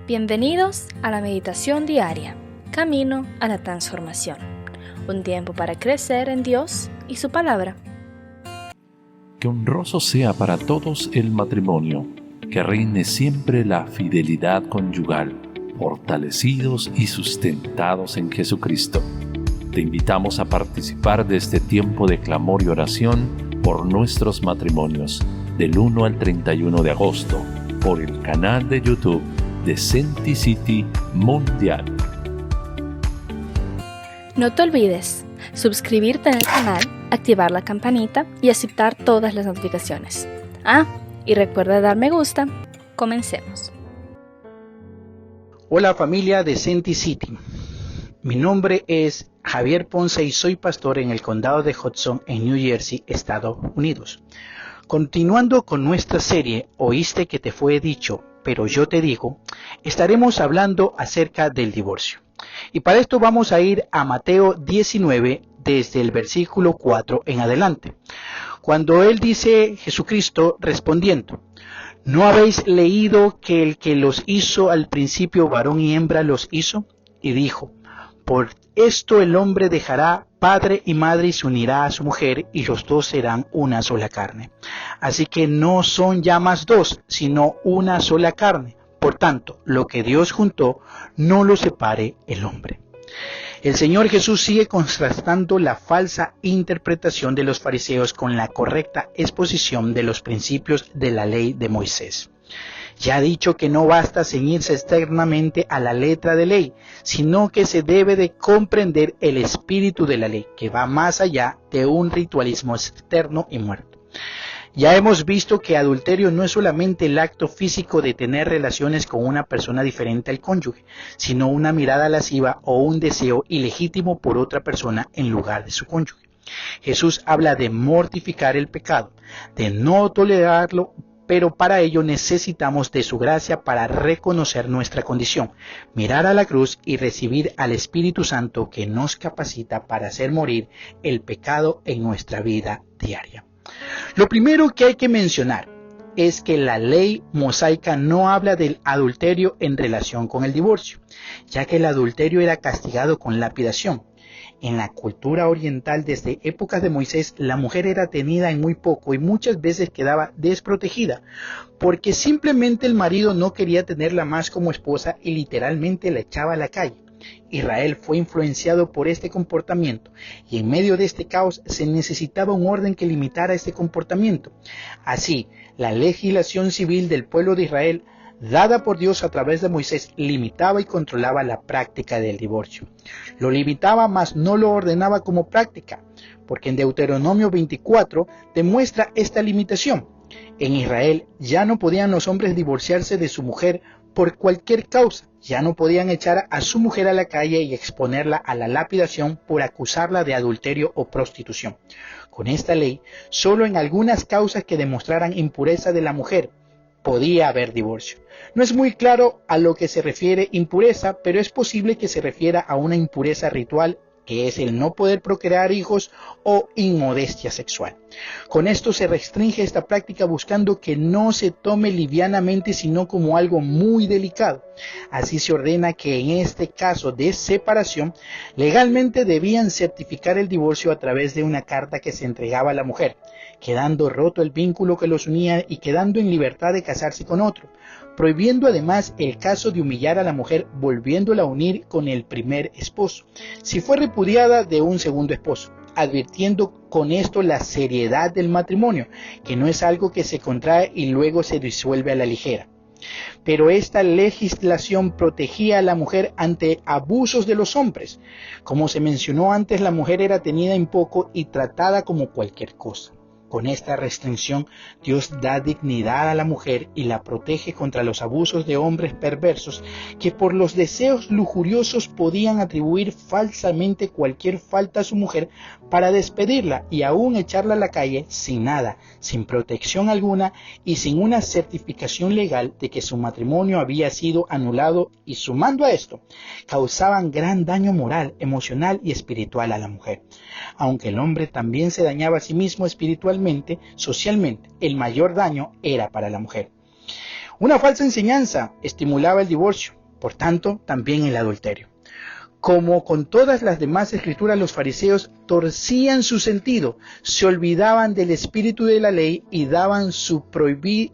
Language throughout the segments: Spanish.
Bienvenidos a la meditación diaria, camino a la transformación. Un tiempo para crecer en Dios y su palabra. Que honroso sea para todos el matrimonio, que reine siempre la fidelidad conyugal, fortalecidos y sustentados en Jesucristo. Te invitamos a participar de este tiempo de clamor y oración por nuestros matrimonios, del 1 al 31 de agosto, por el canal de YouTube de Senti City Mundial. No te olvides suscribirte en el canal, activar la campanita y aceptar todas las notificaciones. Y recuerda dar me gusta. Comencemos. Hola familia de Senti City. Mi nombre es Javier Ponce y soy pastor en el condado de Hudson en New Jersey, Estados Unidos. Continuando con nuestra serie Oíste que te fue dicho, pero yo te digo, estaremos hablando acerca del divorcio. Y para esto vamos a ir a Mateo 19 desde el versículo 4 en adelante. Cuando él dice, Jesucristo respondiendo, ¿no habéis leído que el que los hizo al principio varón y hembra los hizo? Y dijo, por esto el hombre dejará padre y madre y se unirá a su mujer y los dos serán una sola carne. Así que no son ya más dos, sino una sola carne. Por tanto, lo que Dios juntó, no lo separe el hombre. El Señor Jesús sigue contrastando la falsa interpretación de los fariseos con la correcta exposición de los principios de la ley de Moisés. Ya ha dicho que no basta ceñirse externamente a la letra de ley, sino que se debe de comprender el espíritu de la ley, que va más allá de un ritualismo externo y muerto. Ya hemos visto que adulterio no es solamente el acto físico de tener relaciones con una persona diferente al cónyuge, sino una mirada lasciva o un deseo ilegítimo por otra persona en lugar de su cónyuge. Jesús habla de mortificar el pecado, de no tolerarlo, pero para ello necesitamos de su gracia para reconocer nuestra condición, mirar a la cruz y recibir al Espíritu Santo que nos capacita para hacer morir el pecado en nuestra vida diaria. Lo primero que hay que mencionar es que la ley mosaica no habla del adulterio en relación con el divorcio, ya que el adulterio era castigado con lapidación. En la cultura oriental desde épocas de Moisés, la mujer era tenida en muy poco y muchas veces quedaba desprotegida, porque simplemente el marido no quería tenerla más como esposa y literalmente la echaba a la calle. Israel fue influenciado por este comportamiento y en medio de este caos se necesitaba un orden que limitara este comportamiento. Así, la legislación civil del pueblo de Israel, dada por Dios a través de Moisés, limitaba y controlaba la práctica del divorcio. Lo limitaba, mas no lo ordenaba como práctica, porque en Deuteronomio 24 demuestra esta limitación. En Israel ya no podían los hombres divorciarse de su mujer por cualquier causa, ya no podían echar a su mujer a la calle y exponerla a la lapidación por acusarla de adulterio o prostitución. Con esta ley, solo en algunas causas que demostraran impureza de la mujer, podía haber divorcio. No es muy claro a lo que se refiere impureza, pero es posible que se refiera a una impureza ritual, que es el no poder procrear hijos o inmodestia sexual. Con esto se restringe esta práctica buscando que no se tome livianamente, sino como algo muy delicado. Así se ordena que en este caso de separación, legalmente debían certificar el divorcio a través de una carta que se entregaba a la mujer, quedando roto el vínculo que los unía y quedando en libertad de casarse con otro, prohibiendo además el caso de humillar a la mujer volviéndola a unir con el primer esposo, si fue repudiada de un segundo esposo, advirtiendo con esto la seriedad del matrimonio, que no es algo que se contrae y luego se disuelve a la ligera. Pero esta legislación protegía a la mujer ante abusos de los hombres. Como se mencionó antes, la mujer era tenida en poco y tratada como cualquier cosa. Con esta restricción, Dios da dignidad a la mujer y la protege contra los abusos de hombres perversos que por los deseos lujuriosos podían atribuir falsamente cualquier falta a su mujer para despedirla y aún echarla a la calle sin nada, sin protección alguna y sin una certificación legal de que su matrimonio había sido anulado, y sumando a esto, causaban gran daño moral, emocional y espiritual a la mujer. Aunque el hombre también se dañaba a sí mismo espiritualmente, socialmente, el mayor daño era para la mujer. Una falsa enseñanza estimulaba el divorcio, por tanto, también el adulterio. Como con todas las demás escrituras, los fariseos torcían su sentido, se olvidaban del espíritu de la ley y daban su propia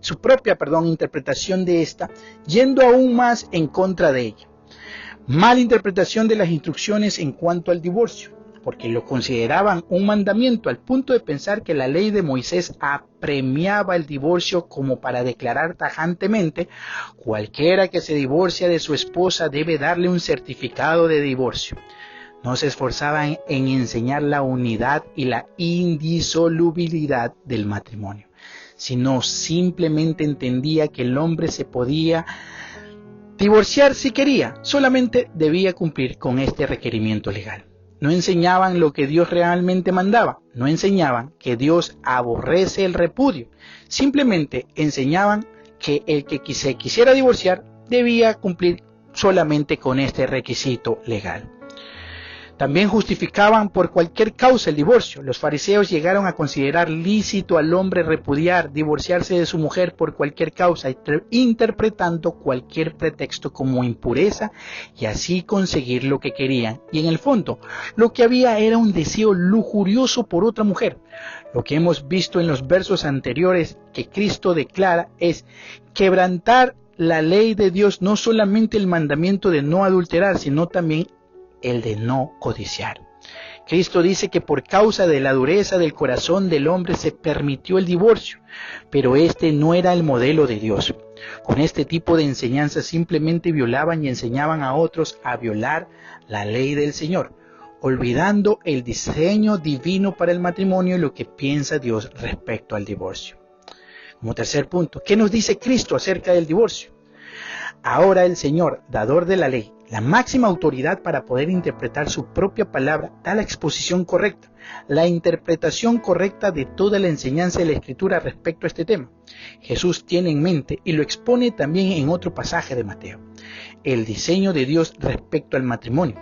interpretación de esta, yendo aún más en contra de ella. Mala interpretación de las instrucciones en cuanto al divorcio, porque lo consideraban un mandamiento al punto de pensar que la ley de Moisés apremiaba el divorcio como para declarar tajantemente: cualquiera que se divorcia de su esposa debe darle un certificado de divorcio. No se esforzaban en enseñar la unidad y la indisolubilidad del matrimonio, sino simplemente entendía que el hombre se podía divorciar si quería, solamente debía cumplir con este requerimiento legal. No enseñaban lo que Dios realmente mandaba, no enseñaban que Dios aborrece el repudio, simplemente enseñaban que el que se quisiera divorciar debía cumplir solamente con este requisito legal. También justificaban por cualquier causa el divorcio. Los fariseos llegaron a considerar lícito al hombre repudiar, divorciarse de su mujer por cualquier causa, interpretando cualquier pretexto como impureza y así conseguir lo que querían. Y en el fondo, lo que había era un deseo lujurioso por otra mujer. Lo que hemos visto en los versos anteriores que Cristo declara es quebrantar la ley de Dios, no solamente el mandamiento de no adulterar, sino también el de no codiciar. Cristo dice que por causa de la dureza del corazón del hombre se permitió el divorcio, pero este no era el modelo de Dios. Con este tipo de enseñanza simplemente violaban y enseñaban a otros a violar la ley del Señor, olvidando el diseño divino para el matrimonio y lo que piensa Dios respecto al divorcio. Como tercer punto, ¿qué nos dice Cristo acerca del divorcio? Ahora el Señor, dador de la ley, la máxima autoridad para poder interpretar su propia palabra, da la exposición correcta, la interpretación correcta de toda la enseñanza de la Escritura respecto a este tema. Jesús tiene en mente, y lo expone también en otro pasaje de Mateo, el diseño de Dios respecto al matrimonio.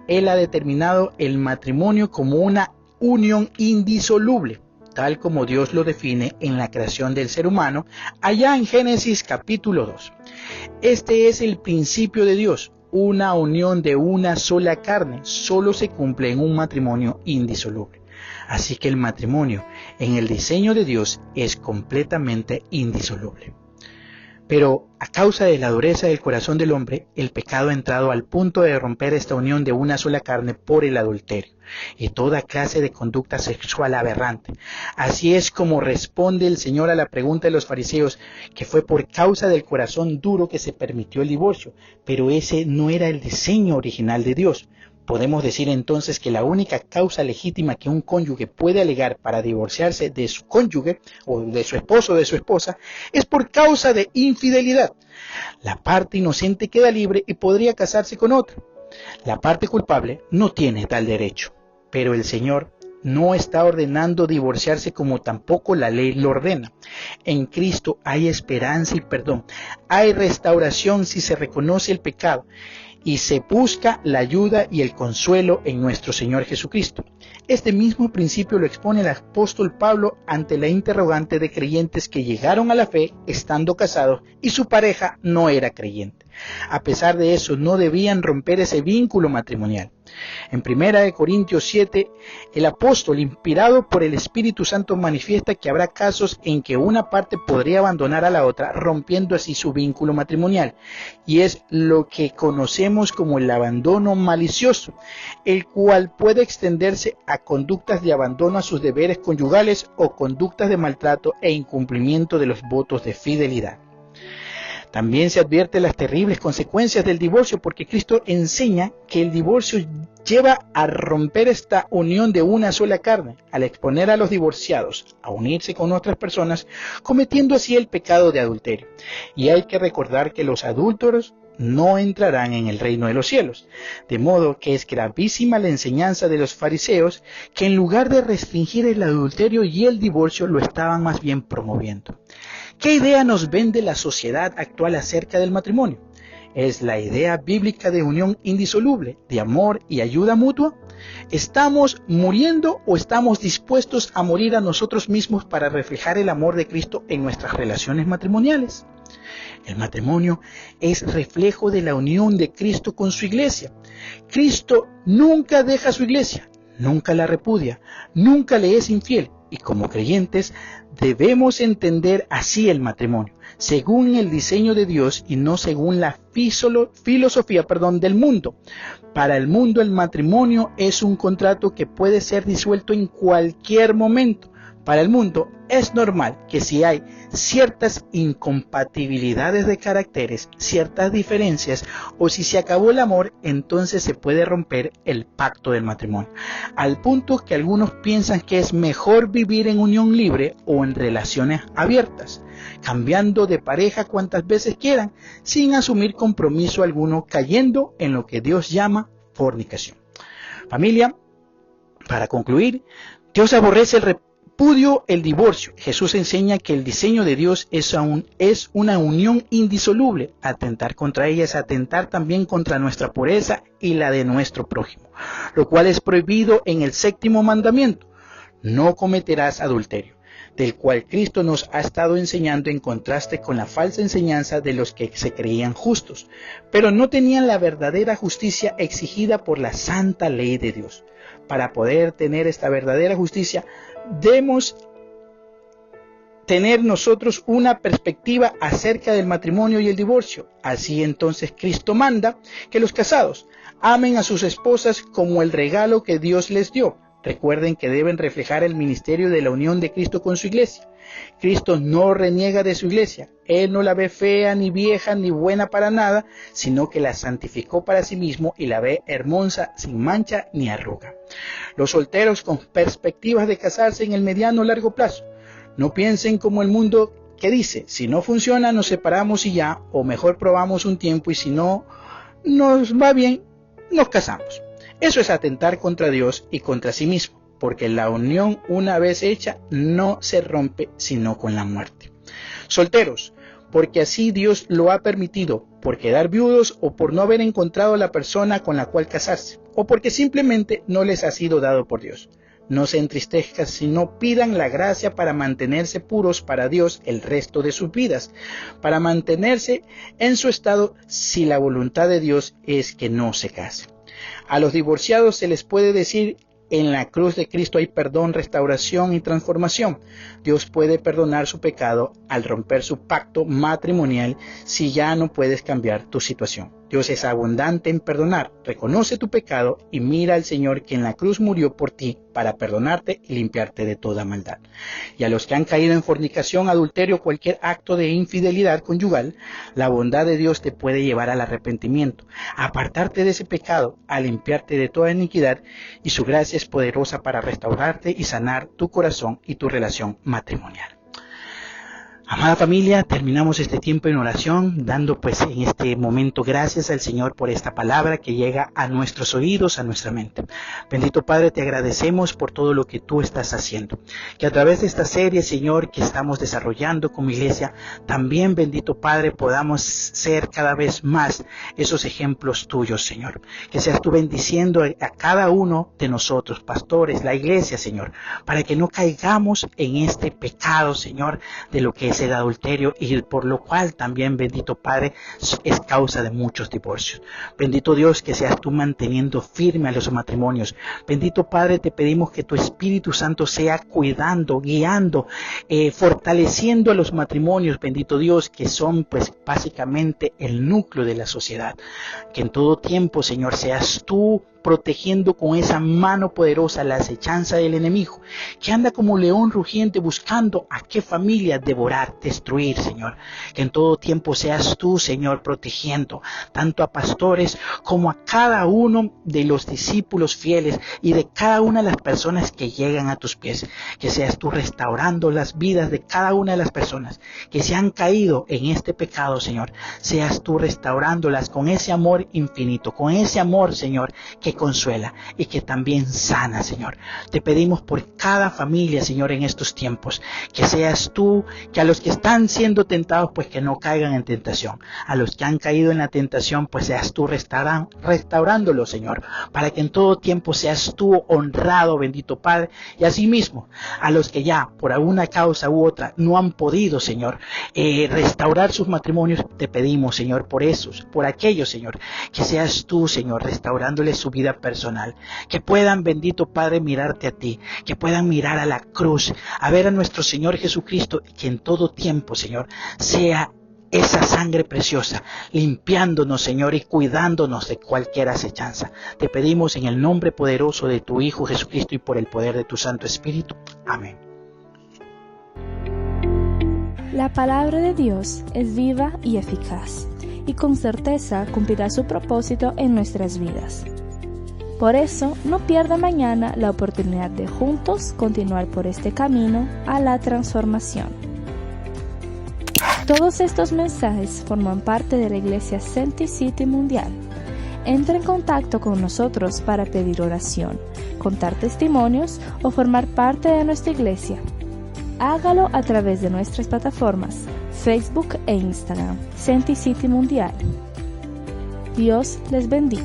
Él ha determinado el matrimonio como una unión indisoluble, tal como Dios lo define en la creación del ser humano, allá en Génesis capítulo 2. Este es el principio de Dios, una unión de una sola carne, solo se cumple en un matrimonio indisoluble. Así que el matrimonio, en el diseño de Dios, es completamente indisoluble. Pero a causa de la dureza del corazón del hombre, el pecado ha entrado al punto de romper esta unión de una sola carne por el adulterio y toda clase de conducta sexual aberrante. Así es como responde el Señor a la pregunta de los fariseos, que fue por causa del corazón duro que se permitió el divorcio, pero ese no era el diseño original de Dios. Podemos decir entonces que la única causa legítima que un cónyuge puede alegar para divorciarse de su cónyuge o de su esposo o de su esposa es por causa de infidelidad. La parte inocente queda libre y podría casarse con otra. La parte culpable no tiene tal derecho, pero el Señor no está ordenando divorciarse como tampoco la ley lo ordena. En Cristo hay esperanza y perdón, hay restauración si se reconoce el pecado y se busca la ayuda y el consuelo en nuestro Señor Jesucristo. Este mismo principio lo expone el apóstol Pablo ante la interrogante de creyentes que llegaron a la fe estando casados y su pareja no era creyente. A pesar de eso, no debían romper ese vínculo matrimonial. En 1 Corintios 7, el apóstol, inspirado por el Espíritu Santo, manifiesta que habrá casos en que una parte podría abandonar a la otra, rompiendo así su vínculo matrimonial. Y es lo que conocemos como el abandono malicioso, el cual puede extenderse a conductas de abandono a sus deberes conyugales o conductas de maltrato e incumplimiento de los votos de fidelidad. También se advierte las terribles consecuencias del divorcio, porque Cristo enseña que el divorcio lleva a romper esta unión de una sola carne, al exponer a los divorciados a unirse con otras personas, cometiendo así el pecado de adulterio. Y hay que recordar que los adúlteros no entrarán en el reino de los cielos. De modo que es gravísima la enseñanza de los fariseos, que en lugar de restringir el adulterio y el divorcio, lo estaban más bien promoviendo. ¿Qué idea nos vende la sociedad actual acerca del matrimonio? ¿Es la idea bíblica de unión indisoluble, de amor y ayuda mutua? ¿Estamos muriendo o estamos dispuestos a morir a nosotros mismos para reflejar el amor de Cristo en nuestras relaciones matrimoniales? El matrimonio es reflejo de la unión de Cristo con su iglesia. Cristo nunca deja su iglesia, nunca la repudia, nunca le es infiel. Y como creyentes debemos entender así el matrimonio, según el diseño de Dios y no según la filosofía del mundo. Para el mundo el matrimonio es un contrato que puede ser disuelto en cualquier momento. Para el mundo es normal que si hay ciertas incompatibilidades de caracteres, ciertas diferencias o si se acabó el amor, entonces se puede romper el pacto del matrimonio. Al punto que algunos piensan que es mejor vivir en unión libre o en relaciones abiertas, cambiando de pareja cuantas veces quieran, sin asumir compromiso alguno, cayendo en lo que Dios llama fornicación. Familia, para concluir, Dios aborrece el repudio, el divorcio. Jesús enseña que el diseño de Dios es una unión indisoluble. Atentar contra ella es atentar también contra nuestra pureza y la de nuestro prójimo, lo cual es prohibido en el 7º mandamiento: no cometerás adulterio, del cual Cristo nos ha estado enseñando en contraste con la falsa enseñanza de los que se creían justos, pero no tenían la verdadera justicia exigida por la santa ley de Dios. Para poder tener esta verdadera justicia, debemos tener nosotros una perspectiva acerca del matrimonio y el divorcio. Así entonces Cristo manda que los casados amen a sus esposas como el regalo que Dios les dio. Recuerden que deben reflejar el ministerio de la unión de Cristo con su iglesia. Cristo no reniega de su iglesia. Él no la ve fea, ni vieja, ni buena para nada, sino que la santificó para sí mismo y la ve hermosa, sin mancha ni arruga. Los solteros con perspectivas de casarse en el mediano o largo plazo, no piensen como el mundo que dice: si no funciona nos separamos y ya, o mejor probamos un tiempo y si no nos va bien, nos casamos. Eso es atentar contra Dios y contra sí mismo, porque la unión una vez hecha no se rompe sino con la muerte. Solteros, porque así Dios lo ha permitido, por quedar viudos o por no haber encontrado la persona con la cual casarse, o porque simplemente no les ha sido dado por Dios. No se entristezcan, sino pidan la gracia para mantenerse puros para Dios el resto de sus vidas, para mantenerse en su estado si la voluntad de Dios es que no se case. A los divorciados se les puede decir: en la cruz de Cristo hay perdón, restauración y transformación. Dios puede perdonar su pecado al romper su pacto matrimonial si ya no puedes cambiar tu situación. Dios es abundante en perdonar. Reconoce tu pecado y mira al Señor que en la cruz murió por ti para perdonarte y limpiarte de toda maldad. Y a los que han caído en fornicación, adulterio o cualquier acto de infidelidad conyugal, la bondad de Dios te puede llevar al arrepentimiento, a apartarte de ese pecado, a limpiarte de toda iniquidad, y su gracia es poderosa para restaurarte y sanar tu corazón y tu relación matrimonial. Amada familia, terminamos este tiempo en oración, dando en este momento gracias al Señor por esta palabra que llega a nuestros oídos, a nuestra mente. Bendito Padre, te agradecemos por todo lo que tú estás haciendo. Que a través de esta serie, Señor, que estamos desarrollando como iglesia, también, bendito Padre, podamos ser cada vez más esos ejemplos tuyos, Señor. Que seas tú bendiciendo a cada uno de nosotros, pastores, la iglesia, Señor, para que no caigamos en este pecado, Señor, de lo que es el adulterio, y por lo cual también, bendito Padre, es causa de muchos divorcios. Bendito Dios, que seas tú manteniendo firme a los matrimonios. Bendito Padre, te pedimos que tu Espíritu Santo sea cuidando, guiando, fortaleciendo a los matrimonios, bendito Dios, que son básicamente el núcleo de la sociedad. Que en todo tiempo, Señor, seas tú protegiendo con esa mano poderosa la acechanza del enemigo, que anda como león rugiente buscando a qué familia devorar, destruir, Señor. Que en todo tiempo seas tú, Señor, protegiendo tanto a pastores como a cada uno de los discípulos fieles y de cada una de las personas que llegan a tus pies. Que seas tú restaurando las vidas de cada una de las personas que se han caído en este pecado, Señor. Seas tú restaurándolas con ese amor infinito, con ese amor, Señor, que que consuela y que también sana, Señor. Te pedimos por cada familia, Señor, en estos tiempos, que seas tú, que a los que están siendo tentados, pues que no caigan en tentación. A los que han caído en la tentación, pues seas tú restaurándolos, Señor, para que en todo tiempo seas tú honrado, bendito Padre. Y asimismo, a los que ya por alguna causa u otra no han podido, Señor, restaurar sus matrimonios, te pedimos, Señor, por esos, por aquellos, Señor, que seas tú, Señor, restaurándoles su vida personal, que puedan, bendito Padre, mirarte a ti, que puedan mirar a la cruz, a ver a nuestro Señor Jesucristo, y que en todo tiempo, Señor, sea esa sangre preciosa, limpiándonos, Señor, y cuidándonos de cualquier acechanza. Te pedimos en el nombre poderoso de tu Hijo Jesucristo y por el poder de tu Santo Espíritu. Amén. La palabra de Dios es viva y eficaz, y con certeza cumplirá su propósito en nuestras vidas. Por eso, no pierda mañana la oportunidad de juntos continuar por este camino a la transformación. Todos estos mensajes forman parte de la Iglesia Senti City Mundial. Entra en contacto con nosotros para pedir oración, contar testimonios o formar parte de nuestra iglesia. Hágalo a través de nuestras plataformas Facebook e Instagram, Senti City Mundial. Dios les bendiga.